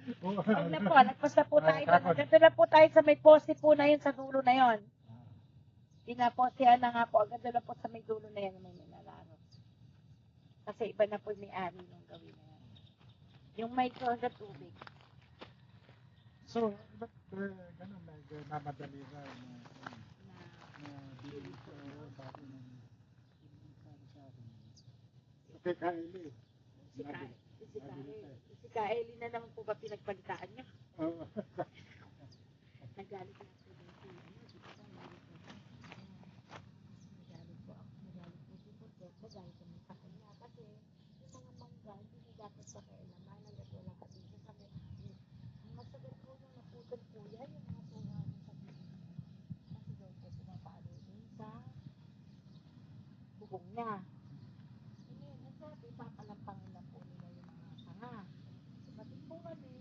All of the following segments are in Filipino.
Huwag na po, lagpas na po tayo. Ganito na po tayo sa may poste po na yun, sa dulo na yun. Pinapostehan na nga po, agad na po sa may dulo na yan, may nilalaro. Kasi iba na po yung may-ari nung gawin na yan. Yung may hanggang tubig. So, ba't gano'n, nagmamadali ka na bilhin ko sa akin ng sa akin. Okay, Kylie. Si Kaeli na naman po ba pinagpalitaan niya? Oo. Nagalit na po din si Nagalit po ako. Nagalit po si Puto. Nagalit kami sa kanya. Kasi yung mga mangga, hindi dapat sa kailaman. Hanggat wala ka dito sa may amin. Ang masagal po yung naputol po yan, yung mga tunga ng sabihin. Kasi daw po pinapalo din sa bubong niya. Ngayon, nasabi, papalampangin na po nila yung mga sanga. Sumating po kami,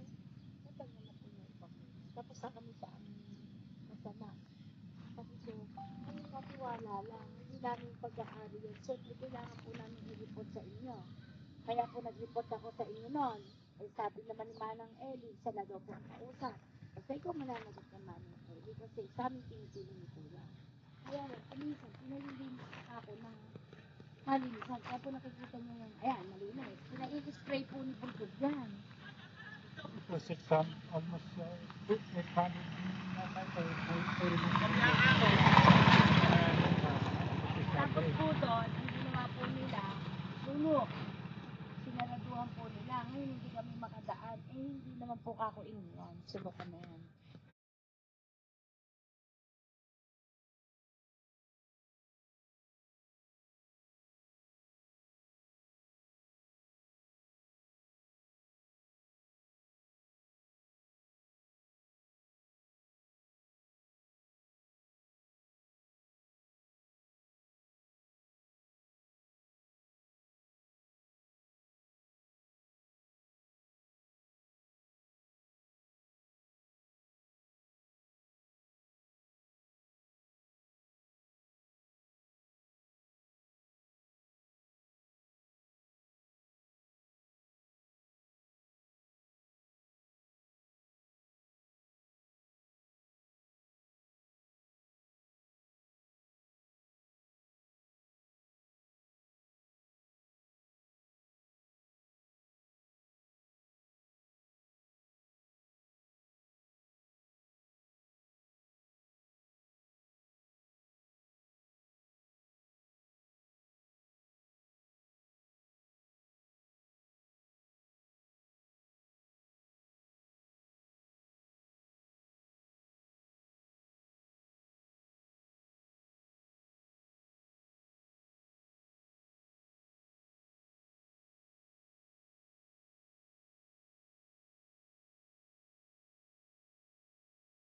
natanya na po yung iba po. Tapos sa kami sa aming masama. Sabi ko, ay matiwala lang, hindi namin pag-aari yan. So, kailangan po namin i-report sa inyo. Kaya po nag-report ako sa inyo noon. Ay sabi naman ni Manang Eli, siya na daw po ang kausap. Kasi ikaw mananagot ng Manang Eli kasi sa amin pinipili ni Kuya. Kaya kuminsan, pinahilin ako ng malinisan. Kaya po nakikita niyo yung, ayan, malinis. Pinai-spray po ni Bulgod yan. Ito, 600, almost 800 na tayo. Tapos po doon, ang ginawa po nila, lulok. Sinaraduhan po nila. Ngayon hindi kami makadaan. Eh, hindi naman po kako inyan. Subukan na yan.